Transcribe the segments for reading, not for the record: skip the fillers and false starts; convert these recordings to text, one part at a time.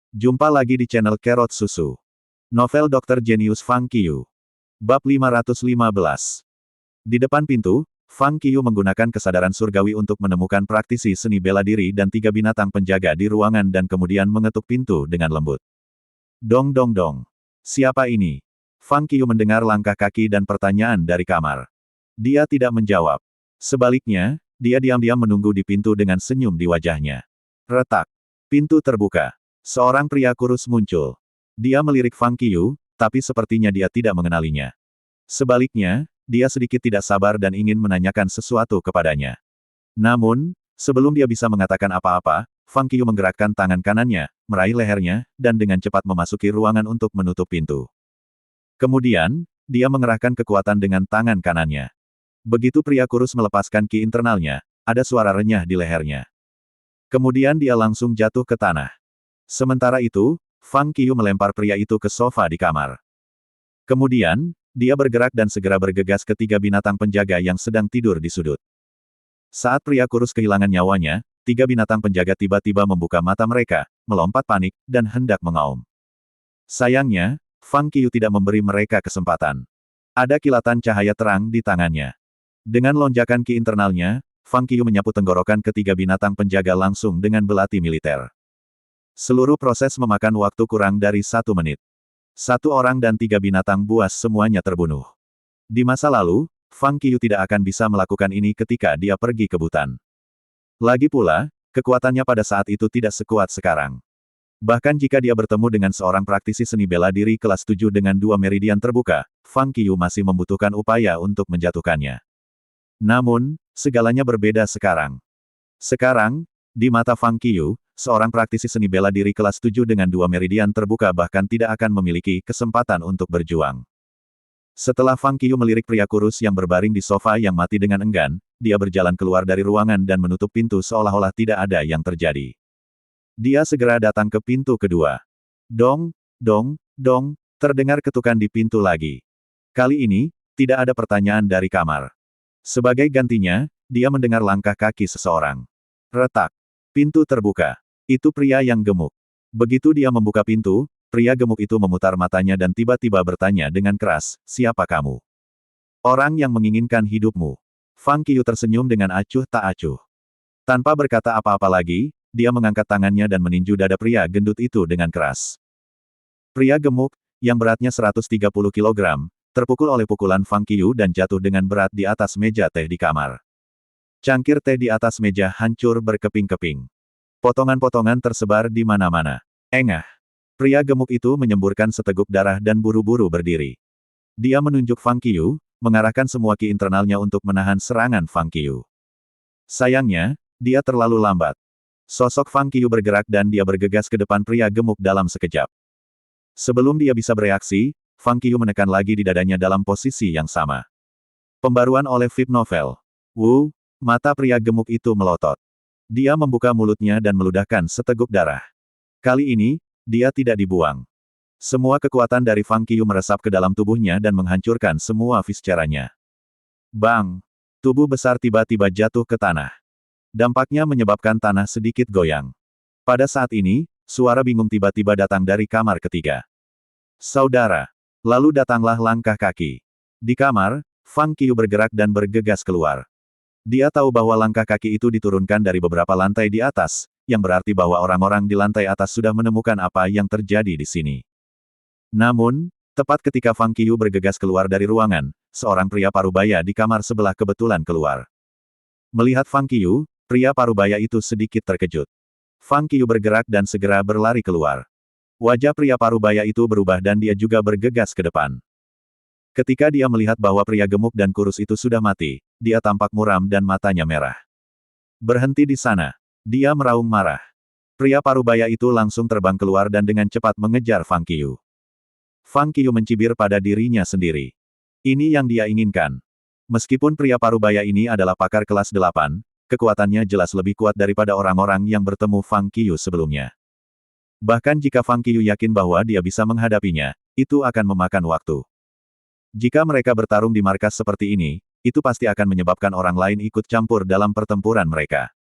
Jumpa lagi di channel Kerot Susu. Novel Dr. Genius Fang Qiyu. Bab 515. Di depan pintu, Fang Qiyu menggunakan kesadaran surgawi untuk menemukan praktisi seni bela diri dan 3 binatang penjaga di ruangan dan kemudian mengetuk pintu dengan lembut. Dong dong dong. Siapa ini? Fang Qiyu mendengar langkah kaki dan pertanyaan dari kamar. Dia tidak menjawab. Sebaliknya, dia diam-diam menunggu di pintu dengan senyum di wajahnya. Retak. Pintu terbuka. Seorang pria kurus muncul. Dia melirik Fang Qiyu, tapi sepertinya dia tidak mengenalinya. Sebaliknya, dia sedikit tidak sabar dan ingin menanyakan sesuatu kepadanya. Namun, sebelum dia bisa mengatakan apa-apa, Fang Qiyu menggerakkan tangan kanannya, meraih lehernya, dan dengan cepat memasuki ruangan untuk menutup pintu. Kemudian, dia mengerahkan kekuatan dengan tangan kanannya. Begitu pria kurus melepaskan ki internalnya, ada suara renyah di lehernya. Kemudian dia langsung jatuh ke tanah. Sementara itu, Fang Qiyu melempar pria itu ke sofa di kamar. Kemudian, dia bergerak dan segera bergegas ke 3 binatang penjaga yang sedang tidur di sudut. Saat pria kurus kehilangan nyawanya, 3 binatang penjaga tiba-tiba membuka mata mereka, melompat panik, dan hendak mengaum. Sayangnya, Fang Qiyu tidak memberi mereka kesempatan. Ada kilatan cahaya terang di tangannya. Dengan lonjakan ki internalnya, Fang Qiyu menyapu tenggorokan ke 3 binatang penjaga langsung dengan belati militer. Seluruh proses memakan waktu kurang dari 1 menit. 1 orang dan 3 binatang buas semuanya terbunuh. Di masa lalu, Fang Qiyu tidak akan bisa melakukan ini ketika dia pergi ke Butan. Lagi pula, kekuatannya pada saat itu tidak sekuat sekarang. Bahkan jika dia bertemu dengan seorang praktisi seni bela diri kelas 7 dengan 2 meridian terbuka, Fang Qiyu masih membutuhkan upaya untuk menjatuhkannya. Namun, segalanya berbeda sekarang. Sekarang, di mata Fang Qiyu, seorang praktisi seni bela diri kelas 7 dengan 2 meridian terbuka bahkan tidak akan memiliki kesempatan untuk berjuang. Setelah Fang Qiyu melirik pria kurus yang berbaring di sofa yang mati dengan enggan, dia berjalan keluar dari ruangan dan menutup pintu seolah-olah tidak ada yang terjadi. Dia segera datang ke pintu kedua. Dong, dong, dong, terdengar ketukan di pintu lagi. Kali ini, tidak ada pertanyaan dari kamar. Sebagai gantinya, dia mendengar langkah kaki seseorang. Retak. Pintu terbuka. Itu pria yang gemuk. Begitu dia membuka pintu, pria gemuk itu memutar matanya dan tiba-tiba bertanya dengan keras, "Siapa kamu?" "Orang yang menginginkan hidupmu." Fang Qiyu tersenyum dengan acuh tak acuh. Tanpa berkata apa-apa lagi, dia mengangkat tangannya dan meninju dada pria gendut itu dengan keras. Pria gemuk, yang beratnya 130 kg, terpukul oleh pukulan Fang Qiyu dan jatuh dengan berat di atas meja teh di kamar. Cangkir teh di atas meja hancur berkeping-keping. Potongan-potongan tersebar di mana-mana. Engah. Pria gemuk itu menyemburkan seteguk darah dan buru-buru berdiri. Dia menunjuk Fang Qiyu, mengarahkan semua ki internalnya untuk menahan serangan Fang Qiyu. Sayangnya, dia terlalu lambat. Sosok Fang Qiyu bergerak dan dia bergegas ke depan pria gemuk dalam sekejap. Sebelum dia bisa bereaksi, Fang Qiyu menekan lagi di dadanya dalam posisi yang sama. Pembaruan oleh VIP Novel. Wu, mata pria gemuk itu melotot. Dia membuka mulutnya dan meludahkan seteguk darah. Kali ini, dia tidak dibuang. Semua kekuatan dari Fang Qiyu meresap ke dalam tubuhnya dan menghancurkan semua visceranya. Bang! Tubuh besar tiba-tiba jatuh ke tanah. Dampaknya menyebabkan tanah sedikit goyang. Pada saat ini, suara bingung tiba-tiba datang dari kamar ketiga. Saudara! Lalu datanglah langkah kaki. Di kamar, Fang Qiyu bergerak dan bergegas keluar. Dia tahu bahwa langkah kaki itu diturunkan dari beberapa lantai di atas, yang berarti bahwa orang-orang di lantai atas sudah menemukan apa yang terjadi di sini. Namun, tepat ketika Fang Qiyu bergegas keluar dari ruangan, seorang pria parubaya di kamar sebelah kebetulan keluar. Melihat Fang Qiyu, pria parubaya itu sedikit terkejut. Fang Qiyu bergerak dan segera berlari keluar. Wajah pria parubaya itu berubah dan dia juga bergegas ke depan. Ketika dia melihat bahwa pria gemuk dan kurus itu sudah mati, dia tampak muram dan matanya merah. "Berhenti di sana!" Dia meraung marah. Pria parubaya itu langsung terbang keluar dan dengan cepat mengejar Fang Qiyu. Fang Qiyu mencibir pada dirinya sendiri. Ini yang dia inginkan. Meskipun pria parubaya ini adalah pakar kelas 8, kekuatannya jelas lebih kuat daripada orang-orang yang bertemu Fang Qiyu sebelumnya. Bahkan jika Fang Qiyu yakin bahwa dia bisa menghadapinya, itu akan memakan waktu. Jika mereka bertarung di markas seperti ini, itu pasti akan menyebabkan orang lain ikut campur dalam pertempuran mereka.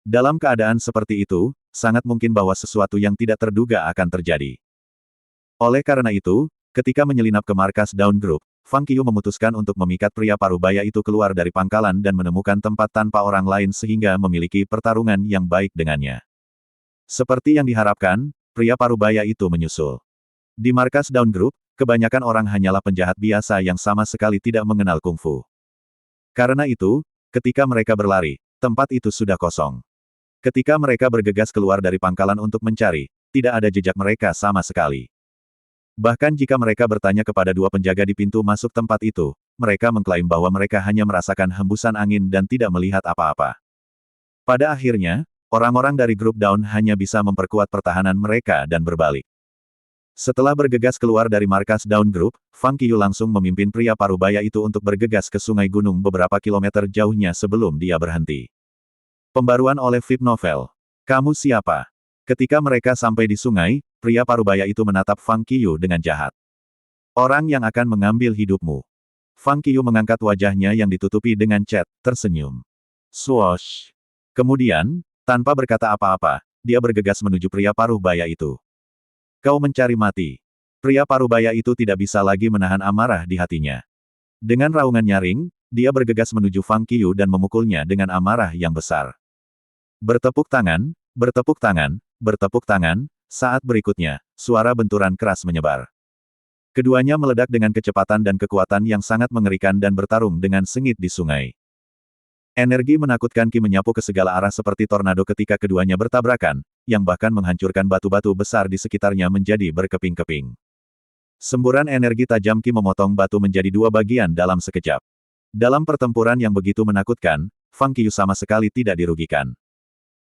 Dalam keadaan seperti itu, sangat mungkin bahwa sesuatu yang tidak terduga akan terjadi. Oleh karena itu, ketika menyelinap ke markas Dawn Group, Fang Qiu memutuskan untuk memikat pria parubaya itu keluar dari pangkalan dan menemukan tempat tanpa orang lain sehingga memiliki pertarungan yang baik dengannya. Seperti yang diharapkan, pria parubaya itu menyusul. Di markas Dawn Group, kebanyakan orang hanyalah penjahat biasa yang sama sekali tidak mengenal kungfu. Karena itu, ketika mereka berlari, tempat itu sudah kosong. Ketika mereka bergegas keluar dari pangkalan untuk mencari, tidak ada jejak mereka sama sekali. Bahkan jika mereka bertanya kepada dua penjaga di pintu masuk tempat itu, mereka mengklaim bahwa mereka hanya merasakan hembusan angin dan tidak melihat apa-apa. Pada akhirnya, orang-orang dari grup Dawn hanya bisa memperkuat pertahanan mereka dan berbalik. Setelah bergegas keluar dari markas Dawn Group, Fang Qiu langsung memimpin pria parubaya itu untuk bergegas ke sungai gunung beberapa kilometer jauhnya sebelum dia berhenti. Pembaruan oleh VIP Novel. Kamu siapa? Ketika mereka sampai di sungai, pria parubaya itu menatap Fang Qiu dengan jahat. Orang yang akan mengambil hidupmu. Fang Qiu mengangkat wajahnya yang ditutupi dengan cat, tersenyum. Swoosh. Kemudian, tanpa berkata apa-apa, dia bergegas menuju pria parubaya itu. Kau mencari mati. Pria parubaya itu tidak bisa lagi menahan amarah di hatinya. Dengan raungan nyaring, dia bergegas menuju Fang Qiu dan memukulnya dengan amarah yang besar. Bertepuk tangan, bertepuk tangan, bertepuk tangan, saat berikutnya, suara benturan keras menyebar. Keduanya meledak dengan kecepatan dan kekuatan yang sangat mengerikan dan bertarung dengan sengit di sungai. Energi menakutkan Qi menyapu ke segala arah seperti tornado ketika keduanya bertabrakan, yang bahkan menghancurkan batu-batu besar di sekitarnya menjadi berkeping-keping. Semburan energi tajam Qi memotong batu menjadi dua bagian dalam sekejap. Dalam pertempuran yang begitu menakutkan, Fang Qiu sama sekali tidak dirugikan.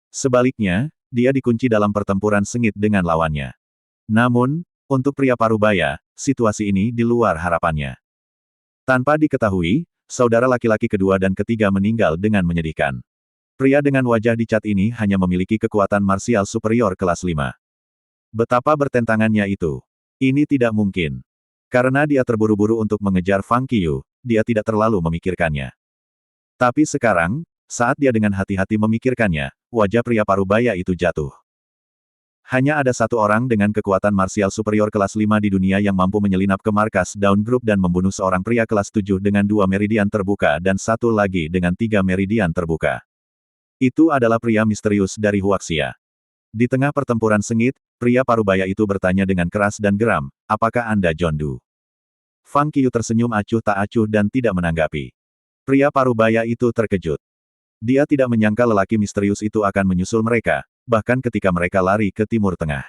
Sebaliknya, dia dikunci dalam pertempuran sengit dengan lawannya. Namun, untuk pria parubaya, situasi ini di luar harapannya. Tanpa diketahui, saudara laki-laki kedua dan ketiga meninggal dengan menyedihkan. Pria dengan wajah dicat ini hanya memiliki kekuatan marsial superior kelas 5. Betapa bertentangannya itu. Ini tidak mungkin. Karena dia terburu-buru untuk mengejar Fang Qiu, dia tidak terlalu memikirkannya. Tapi sekarang, saat dia dengan hati-hati memikirkannya, wajah pria parubaya itu jatuh. Hanya ada satu orang dengan kekuatan marsial superior kelas 5 di dunia yang mampu menyelinap ke markas Dawn Group dan membunuh seorang pria kelas 7 dengan 2 meridian terbuka dan satu lagi dengan 3 meridian terbuka. Itu adalah pria misterius dari Huaxia. Di tengah pertempuran sengit, pria parubaya itu bertanya dengan keras dan geram, apakah Anda John Doe? Fang Qiu tersenyum acuh tak acuh dan tidak menanggapi. Pria parubaya itu terkejut. Dia tidak menyangka lelaki misterius itu akan menyusul mereka, bahkan ketika mereka lari ke Timur Tengah.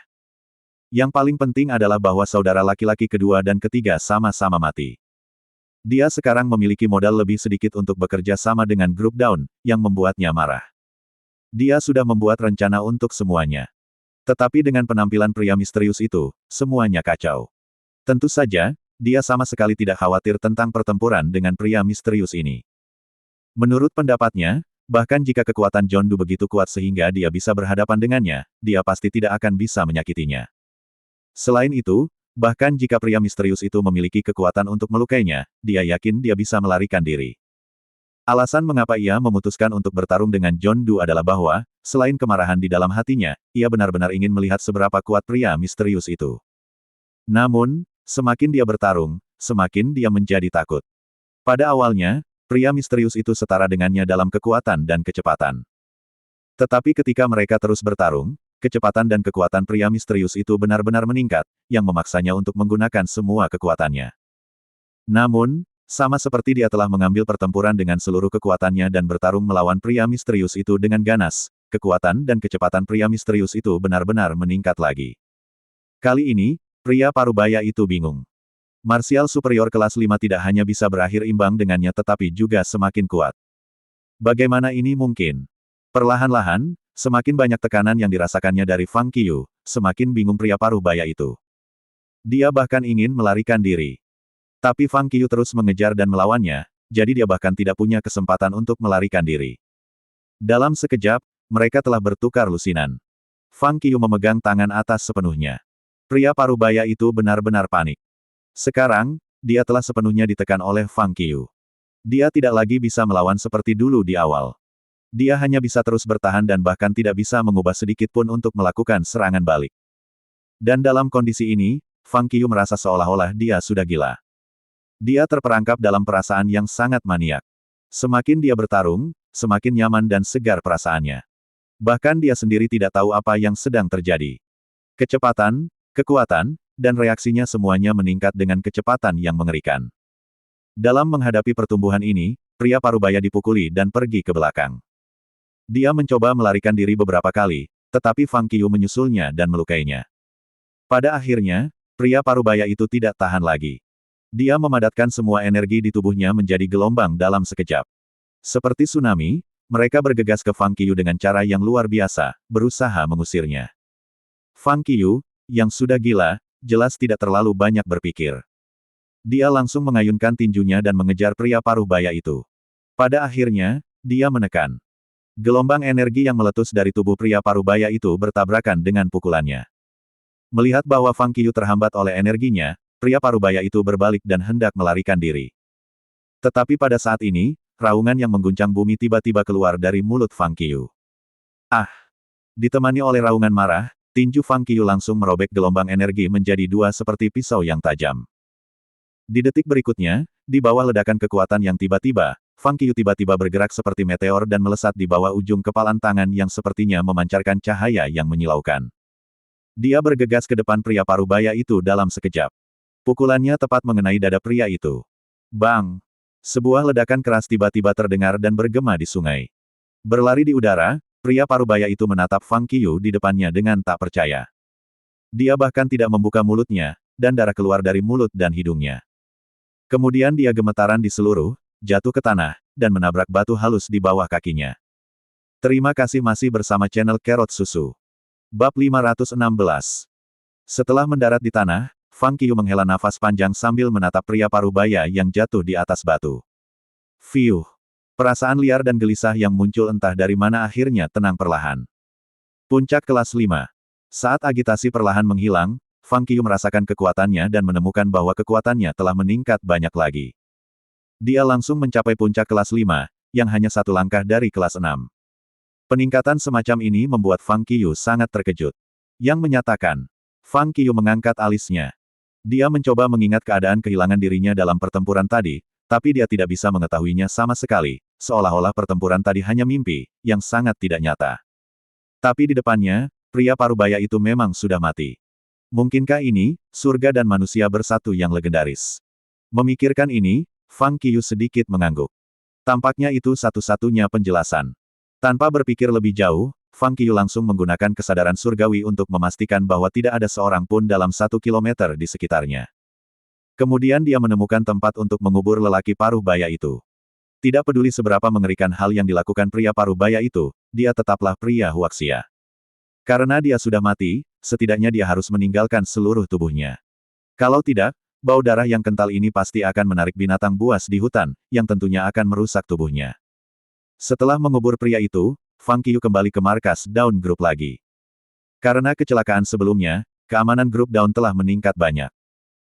Yang paling penting adalah bahwa saudara laki-laki kedua dan ketiga sama-sama mati. Dia sekarang memiliki modal lebih sedikit untuk bekerja sama dengan grup Dawn, yang membuatnya marah. Dia sudah membuat rencana untuk semuanya. Tetapi dengan penampilan pria misterius itu, semuanya kacau. Tentu saja, dia sama sekali tidak khawatir tentang pertempuran dengan pria misterius ini. Menurut pendapatnya, bahkan jika kekuatan John Doe begitu kuat sehingga dia bisa berhadapan dengannya, dia pasti tidak akan bisa menyakitinya. Selain itu, bahkan jika pria misterius itu memiliki kekuatan untuk melukainya, dia yakin dia bisa melarikan diri. Alasan mengapa ia memutuskan untuk bertarung dengan John Doe adalah bahwa, selain kemarahan di dalam hatinya, ia benar-benar ingin melihat seberapa kuat pria misterius itu. Namun, semakin dia bertarung, semakin dia menjadi takut. Pada awalnya, pria misterius itu setara dengannya dalam kekuatan dan kecepatan. Tetapi ketika mereka terus bertarung, kecepatan dan kekuatan pria misterius itu benar-benar meningkat, yang memaksanya untuk menggunakan semua kekuatannya. Namun, sama seperti dia telah mengambil pertempuran dengan seluruh kekuatannya dan bertarung melawan pria misterius itu dengan ganas, kekuatan dan kecepatan pria misterius itu benar-benar meningkat lagi. Kali ini, pria parubaya itu bingung. Marsial superior kelas 5 tidak hanya bisa berakhir imbang dengannya tetapi juga semakin kuat. Bagaimana ini mungkin? Perlahan-lahan, semakin banyak tekanan yang dirasakannya dari Fang Qiu, semakin bingung pria parubaya itu. Dia bahkan ingin melarikan diri. Tapi Fang Qiu terus mengejar dan melawannya, jadi dia bahkan tidak punya kesempatan untuk melarikan diri. Dalam sekejap, mereka telah bertukar lusinan. Fang Qiu memegang tangan atas sepenuhnya. Pria parubaya itu benar-benar panik. Sekarang, dia telah sepenuhnya ditekan oleh Fang Qiu. Dia tidak lagi bisa melawan seperti dulu di awal. Dia hanya bisa terus bertahan dan bahkan tidak bisa mengubah sedikit pun untuk melakukan serangan balik. Dan dalam kondisi ini, Fang Qiu merasa seolah-olah dia sudah gila. Dia terperangkap dalam perasaan yang sangat maniak. Semakin dia bertarung, semakin nyaman dan segar perasaannya. Bahkan dia sendiri tidak tahu apa yang sedang terjadi. Kecepatan, kekuatan, dan reaksinya semuanya meningkat dengan kecepatan yang mengerikan. Dalam menghadapi pertumbuhan ini, pria parubaya dipukuli dan pergi ke belakang. Dia mencoba melarikan diri beberapa kali, tetapi Fang Qiu menyusulnya dan melukainya. Pada akhirnya, pria parubaya itu tidak tahan lagi. Dia memadatkan semua energi di tubuhnya menjadi gelombang dalam sekejap. Seperti tsunami, mereka bergegas ke Fang Qiu dengan cara yang luar biasa, berusaha mengusirnya. Fang Qiu, yang sudah gila, jelas tidak terlalu banyak berpikir. Dia langsung mengayunkan tinjunya dan mengejar pria parubaya itu. Pada akhirnya, dia menekan. Gelombang energi yang meletus dari tubuh pria parubaya itu bertabrakan dengan pukulannya. Melihat bahwa Fang Qiu terhambat oleh energinya, pria parubaya itu berbalik dan hendak melarikan diri. Tetapi pada saat ini, raungan yang mengguncang bumi tiba-tiba keluar dari mulut Fang Qiu. Ah! Ditemani oleh raungan marah, tinju Fang Qiu langsung merobek gelombang energi menjadi dua seperti pisau yang tajam. Di detik berikutnya, di bawah ledakan kekuatan yang tiba-tiba, Fang Qiu tiba-tiba bergerak seperti meteor dan melesat di bawah ujung kepalan tangan yang sepertinya memancarkan cahaya yang menyilaukan. Dia bergegas ke depan pria parubaya itu dalam sekejap. Pukulannya tepat mengenai dada pria itu. Bang! Sebuah ledakan keras tiba-tiba terdengar dan bergema di sungai. Berlari di udara, pria parubaya itu menatap Fang Qiu di depannya dengan tak percaya. Dia bahkan tidak membuka mulutnya, dan darah keluar dari mulut dan hidungnya. Kemudian dia gemetaran di seluruh, jatuh ke tanah, dan menabrak batu halus di bawah kakinya. Terima kasih masih bersama channel Carrot Susu. Bab 516. Setelah mendarat di tanah, Fang Qiu menghela nafas panjang sambil menatap pria parubaya yang jatuh di atas batu. Fiuh! Perasaan liar dan gelisah yang muncul entah dari mana akhirnya tenang perlahan. Puncak kelas 5. Saat agitasi perlahan menghilang, Fang Qiu merasakan kekuatannya dan menemukan bahwa kekuatannya telah meningkat banyak lagi. Dia langsung mencapai puncak kelas 5, yang hanya satu langkah dari kelas 6. Peningkatan semacam ini membuat Fang Qiu sangat terkejut. Yang menyatakan, Fang Qiu mengangkat alisnya. Dia mencoba mengingat keadaan kehilangan dirinya dalam pertempuran tadi, tapi dia tidak bisa mengetahuinya sama sekali, seolah-olah pertempuran tadi hanya mimpi, yang sangat tidak nyata. Tapi di depannya, pria parubaya itu memang sudah mati. Mungkinkah ini, surga dan manusia bersatu yang legendaris? Memikirkan ini, Fang Qiu sedikit mengangguk. Tampaknya itu satu-satunya penjelasan. Tanpa berpikir lebih jauh, Fang Qiu langsung menggunakan kesadaran surgawi untuk memastikan bahwa tidak ada seorang pun dalam 1 kilometer di sekitarnya. Kemudian dia menemukan tempat untuk mengubur lelaki parubaya itu. Tidak peduli seberapa mengerikan hal yang dilakukan pria parubaya itu, dia tetaplah pria Huaxia. Karena dia sudah mati, setidaknya dia harus meninggalkan seluruh tubuhnya. Kalau tidak, bau darah yang kental ini pasti akan menarik binatang buas di hutan, yang tentunya akan merusak tubuhnya. Setelah mengubur pria itu, Fang Qiu kembali ke markas Dawn Group lagi. Karena kecelakaan sebelumnya, keamanan grup Dawn telah meningkat banyak.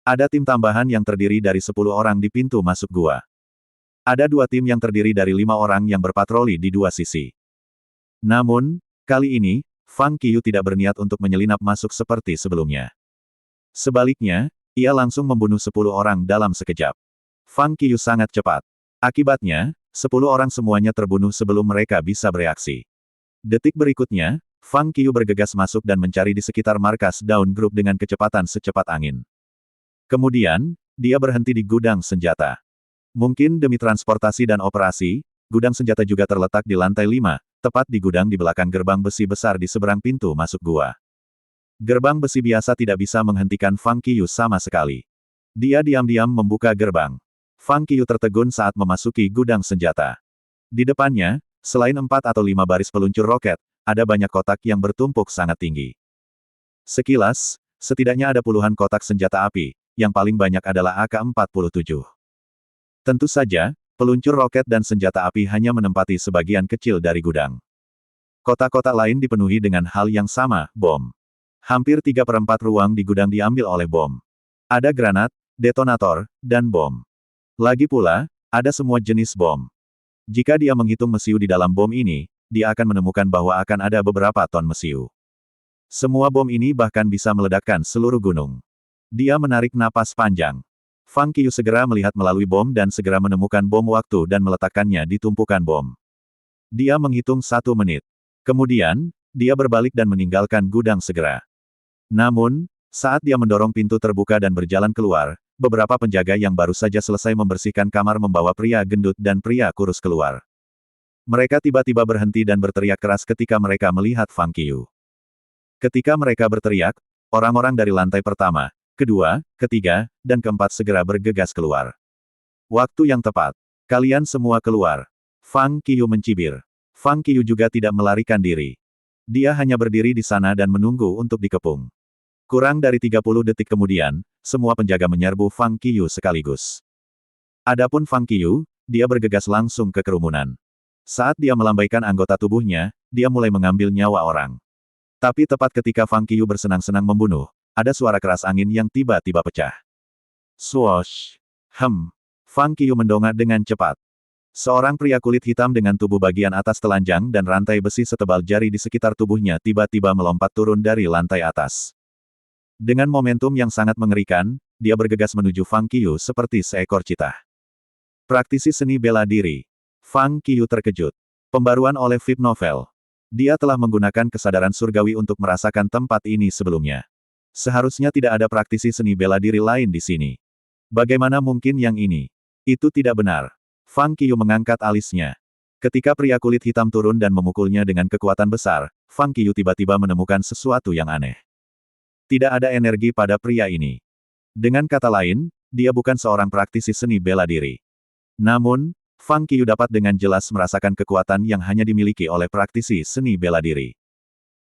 Ada tim tambahan yang terdiri dari 10 orang di pintu masuk gua. Ada 2 tim yang terdiri dari 5 orang yang berpatroli di 2 sisi. Namun, kali ini, Fang Qiu tidak berniat untuk menyelinap masuk seperti sebelumnya. Sebaliknya, ia langsung membunuh 10 orang dalam sekejap. Fang Qiu sangat cepat. Akibatnya, 10 orang semuanya terbunuh sebelum mereka bisa bereaksi. Detik berikutnya, Fang Qiu bergegas masuk dan mencari di sekitar markas Dawn Group dengan kecepatan secepat angin. Kemudian, dia berhenti di gudang senjata. Mungkin demi transportasi dan operasi, gudang senjata juga terletak di lantai 5, tepat di gudang di belakang gerbang besi besar di seberang pintu masuk gua. Gerbang besi biasa tidak bisa menghentikan Fang Qiu sama sekali. Dia diam-diam membuka gerbang. Fang Qiu tertegun saat memasuki gudang senjata. Di depannya, selain 4 atau 5 baris peluncur roket, ada banyak kotak yang bertumpuk sangat tinggi. Sekilas, setidaknya ada puluhan kotak senjata api, yang paling banyak adalah AK-47. Tentu saja, peluncur roket dan senjata api hanya menempati sebagian kecil dari gudang. Kotak-kotak lain dipenuhi dengan hal yang sama, bom. Hampir 3/4 ruang di gudang diambil oleh bom. Ada granat, detonator, dan bom. Lagi pula, ada semua jenis bom. Jika dia menghitung mesiu di dalam bom ini, dia akan menemukan bahwa akan ada beberapa ton mesiu. Semua bom ini bahkan bisa meledakkan seluruh gunung. Dia menarik napas panjang. Fang Qiu segera melihat melalui bom dan segera menemukan bom waktu dan meletakkannya di tumpukan bom. Dia menghitung 1 menit. Kemudian, dia berbalik dan meninggalkan gudang segera. Namun, saat dia mendorong pintu terbuka dan berjalan keluar, beberapa penjaga yang baru saja selesai membersihkan kamar membawa pria gendut dan pria kurus keluar. Mereka tiba-tiba berhenti dan berteriak keras ketika mereka melihat Fang Qiu. Ketika mereka berteriak, orang-orang dari lantai pertama, kedua, ketiga, dan keempat segera bergegas keluar. Waktu yang tepat. Kalian semua keluar. Fang Qiu mencibir. Fang Qiu juga tidak melarikan diri. Dia hanya berdiri di sana dan menunggu untuk dikepung. Kurang dari 30 detik kemudian, semua penjaga menyerbu Fang Qiu sekaligus. Adapun Fang Qiu, dia bergegas langsung ke kerumunan. Saat dia melambaikan anggota tubuhnya, dia mulai mengambil nyawa orang. Tapi tepat ketika Fang Qiu bersenang-senang membunuh, ada suara keras angin yang tiba-tiba pecah. Swoosh! Fang Qiu mendongak dengan cepat. Seorang pria kulit hitam dengan tubuh bagian atas telanjang dan rantai besi setebal jari di sekitar tubuhnya tiba-tiba melompat turun dari lantai atas. Dengan momentum yang sangat mengerikan, dia bergegas menuju Fang Qiu seperti seekor citah. Praktisi seni bela diri. Fang Qiu terkejut. Pembaruan oleh VIP Novel. Dia telah menggunakan kesadaran surgawi untuk merasakan tempat ini sebelumnya. Seharusnya tidak ada praktisi seni bela diri lain di sini. Bagaimana mungkin yang ini? Itu tidak benar. Fang Qiu mengangkat alisnya. Ketika pria kulit hitam turun dan memukulnya dengan kekuatan besar, Fang Qiu tiba-tiba menemukan sesuatu yang aneh. Tidak ada energi pada pria ini. Dengan kata lain, dia bukan seorang praktisi seni bela diri. Namun, Fang Qiu dapat dengan jelas merasakan kekuatan yang hanya dimiliki oleh praktisi seni bela diri.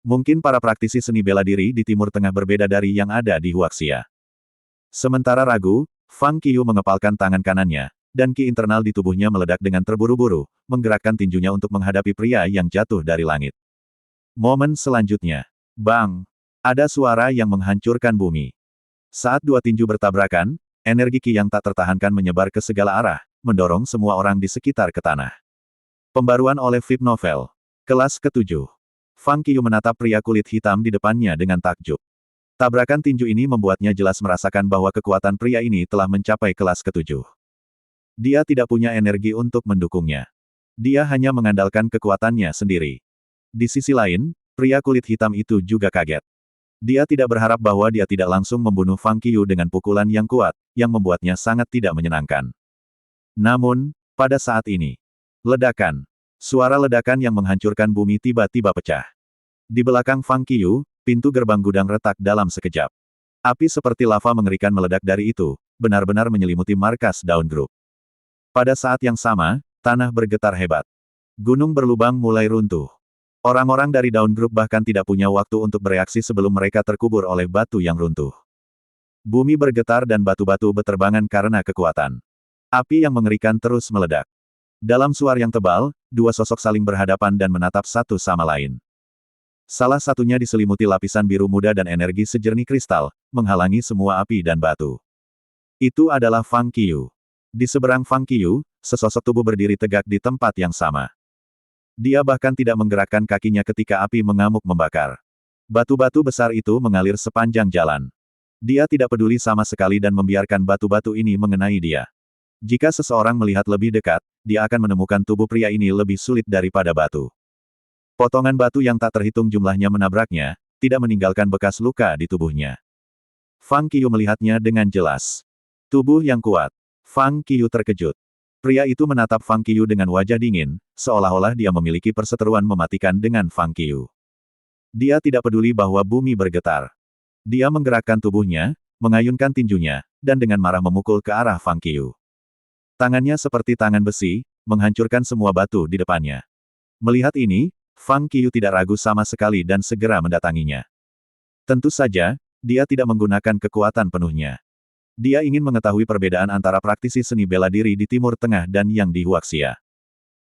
Mungkin para praktisi seni bela diri di Timur Tengah berbeda dari yang ada di Huaxia. Sementara ragu, Fang Qiu mengepalkan tangan kanannya, dan ki internal di tubuhnya meledak dengan terburu-buru, menggerakkan tinjunya untuk menghadapi pria yang jatuh dari langit. Momen selanjutnya. Bang! Ada suara yang menghancurkan bumi. Saat dua tinju bertabrakan, energi ki yang tak tertahankan menyebar ke segala arah, mendorong semua orang di sekitar ke tanah. Pembaruan oleh VIP Novel. Kelas ke-7. Fang Qiu menatap pria kulit hitam di depannya dengan takjub. Tabrakan tinju ini membuatnya jelas merasakan bahwa kekuatan pria ini telah mencapai kelas ke-7. Dia tidak punya energi untuk mendukungnya. Dia hanya mengandalkan kekuatannya sendiri. Di sisi lain, pria kulit hitam itu juga kaget. Dia tidak berharap bahwa dia tidak langsung membunuh Fang Qiu dengan pukulan yang kuat, yang membuatnya sangat tidak menyenangkan. Namun, pada saat ini, ledakan. Suara ledakan yang menghancurkan bumi tiba-tiba pecah. Di belakang Fang Qiu, pintu gerbang gudang retak dalam sekejap. Api seperti lava mengerikan meledak dari itu, benar-benar menyelimuti markas Dawn Group. Pada saat yang sama, tanah bergetar hebat. Gunung berlubang mulai runtuh. Orang-orang dari Dawn Group bahkan tidak punya waktu untuk bereaksi sebelum mereka terkubur oleh batu yang runtuh. Bumi bergetar dan batu-batu beterbangan karena kekuatan. Api yang mengerikan terus meledak. Dalam suar yang tebal, dua sosok saling berhadapan dan menatap satu sama lain. Salah satunya diselimuti lapisan biru muda dan energi sejernih kristal, menghalangi semua api dan batu. Itu adalah Fang Qiu. Di seberang Fang Qiu, sesosok tubuh berdiri tegak di tempat yang sama. Dia bahkan tidak menggerakkan kakinya ketika api mengamuk membakar. Batu-batu besar itu mengalir sepanjang jalan. Dia tidak peduli sama sekali dan membiarkan batu-batu ini mengenai dia. Jika seseorang melihat lebih dekat, dia akan menemukan tubuh pria ini lebih sulit daripada batu. Potongan batu yang tak terhitung jumlahnya menabraknya, tidak meninggalkan bekas luka di tubuhnya. Fang Qiu melihatnya dengan jelas. Tubuh yang kuat. Fang Qiu terkejut. Pria itu menatap Fang Qiu dengan wajah dingin, seolah-olah dia memiliki perseteruan mematikan dengan Fang Qiu. Dia tidak peduli bahwa bumi bergetar. Dia menggerakkan tubuhnya, mengayunkan tinjunya, dan dengan marah memukul ke arah Fang Qiu. Tangannya seperti tangan besi, menghancurkan semua batu di depannya. Melihat ini, Fang Qiu tidak ragu sama sekali dan segera mendatanginya. Tentu saja, dia tidak menggunakan kekuatan penuhnya. Dia ingin mengetahui perbedaan antara praktisi seni bela diri di Timur Tengah dan yang di Huaxia.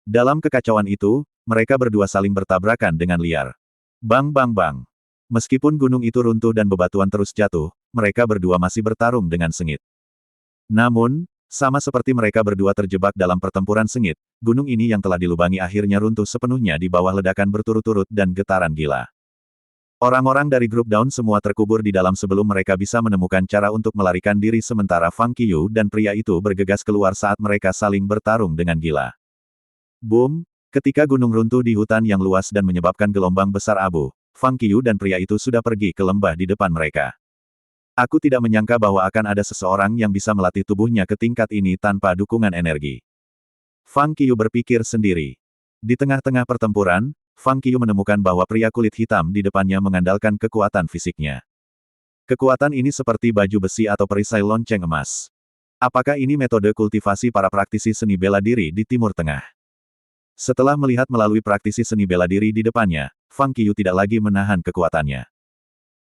Dalam kekacauan itu, mereka berdua saling bertabrakan dengan liar. Bang bang bang. Meskipun gunung itu runtuh dan bebatuan terus jatuh, mereka berdua masih bertarung dengan sengit. Namun, Sama seperti mereka berdua terjebak dalam pertempuran sengit, gunung ini yang telah dilubangi akhirnya runtuh sepenuhnya di bawah ledakan berturut-turut dan getaran gila. Orang-orang dari grup Dawn semua terkubur di dalam sebelum mereka bisa menemukan cara untuk melarikan diri sementara Fang Qiyu dan pria itu bergegas keluar saat mereka saling bertarung dengan gila. Boom! Ketika gunung runtuh di hutan yang luas dan menyebabkan gelombang besar abu, Fang Qiyu dan pria itu sudah pergi ke lembah di depan mereka. Aku tidak menyangka bahwa akan ada seseorang yang bisa melatih tubuhnya ke tingkat ini tanpa dukungan energi. Fang Qiyu berpikir sendiri. Di tengah-tengah pertempuran, Fang Qiyu menemukan bahwa pria kulit hitam di depannya mengandalkan kekuatan fisiknya. Kekuatan ini seperti baju besi atau perisai lonceng emas. Apakah ini metode kultivasi para praktisi seni bela diri di Timur Tengah? Setelah melihat melalui praktisi seni bela diri di depannya, Fang Qiyu tidak lagi menahan kekuatannya.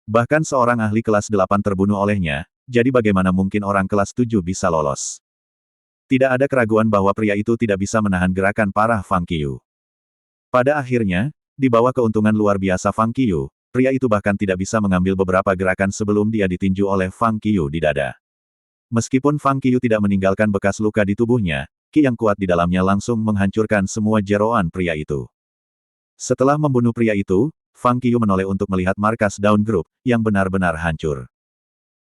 Bahkan seorang ahli kelas 8 terbunuh olehnya, jadi bagaimana mungkin orang kelas 7 bisa lolos? Tidak ada keraguan bahwa pria itu tidak bisa menahan gerakan parah Fang Qiyu. Pada akhirnya, di bawah keuntungan luar biasa Fang Qiyu, pria itu bahkan tidak bisa mengambil beberapa gerakan sebelum dia ditinju oleh Fang Qiyu di dada. Meskipun Fang Qiyu tidak meninggalkan bekas luka di tubuhnya, ki yang kuat di dalamnya langsung menghancurkan semua jeroan pria itu. Setelah membunuh pria itu, Fang Qiyu menoleh untuk melihat markas Dawn Group, yang benar-benar hancur.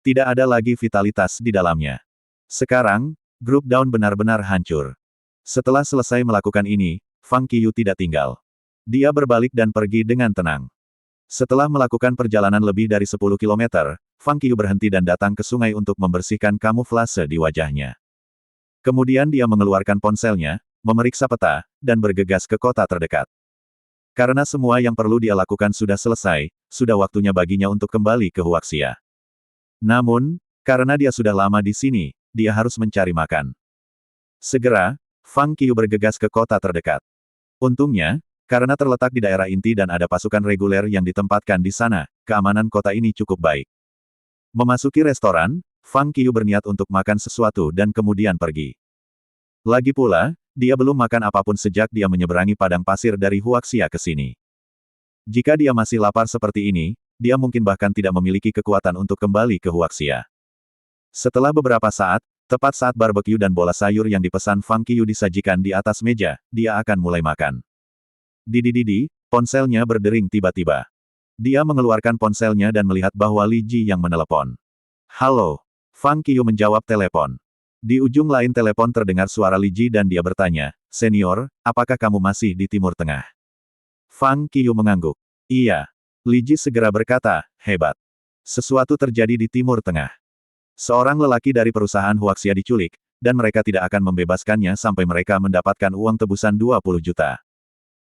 Tidak ada lagi vitalitas di dalamnya. Sekarang, grup Dawn benar-benar hancur. Setelah selesai melakukan ini, Fang Qiyu tidak tinggal. Dia berbalik dan pergi dengan tenang. Setelah melakukan perjalanan lebih dari 10 km, Fang Qiyu berhenti dan datang ke sungai untuk membersihkan kamuflase di wajahnya. Kemudian dia mengeluarkan ponselnya, memeriksa peta, dan bergegas ke kota terdekat. Karena semua yang perlu dia lakukan sudah selesai, sudah waktunya baginya untuk kembali ke Huaxia. Namun, karena dia sudah lama di sini, dia harus mencari makan. Segera, Fang Qiyu bergegas ke kota terdekat. Untungnya, karena terletak di daerah inti dan ada pasukan reguler yang ditempatkan di sana, keamanan kota ini cukup baik. Memasuki restoran, Fang Qiyu berniat untuk makan sesuatu dan kemudian pergi. Lagi pula, dia belum makan apapun sejak dia menyeberangi padang pasir dari Huaxia ke sini. Jika dia masih lapar seperti ini, dia mungkin bahkan tidak memiliki kekuatan untuk kembali ke Huaxia. Setelah beberapa saat, tepat saat barbeque dan bola sayur yang dipesan Fang Qiyu disajikan di atas meja, dia akan mulai makan. Didi, ponselnya berdering tiba-tiba. Dia mengeluarkan ponselnya dan melihat bahwa Li Ji yang menelepon. Halo. Fang Qiyu menjawab telepon. Di ujung lain telepon terdengar suara Li Ji dan dia bertanya, "Senior, apakah kamu masih di Timur Tengah?" Fang Qiyu mengangguk. "Iya." Li Ji segera berkata, "Hebat. Sesuatu terjadi di Timur Tengah. Seorang lelaki dari perusahaan Huaxia diculik, dan mereka tidak akan membebaskannya sampai mereka mendapatkan uang tebusan 20 juta.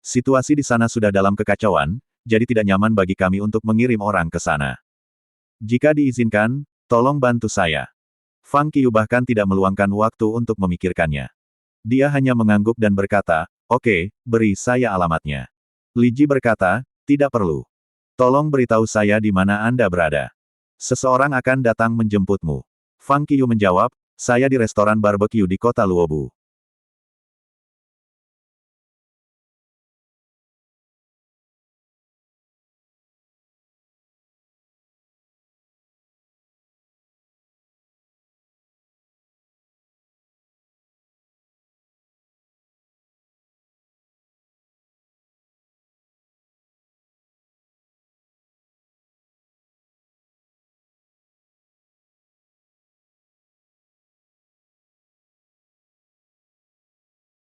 Situasi di sana sudah dalam kekacauan, jadi tidak nyaman bagi kami untuk mengirim orang ke sana. Jika diizinkan, tolong bantu saya." Fang Qiyu bahkan tidak meluangkan waktu untuk memikirkannya. Dia hanya mengangguk dan berkata, "Oke, beri saya alamatnya." Li Ji berkata, "Tidak perlu. Tolong beritahu saya di mana Anda berada. Seseorang akan datang menjemputmu." Fang Qiyu menjawab, "Saya di restoran barbeque di kota Luobu."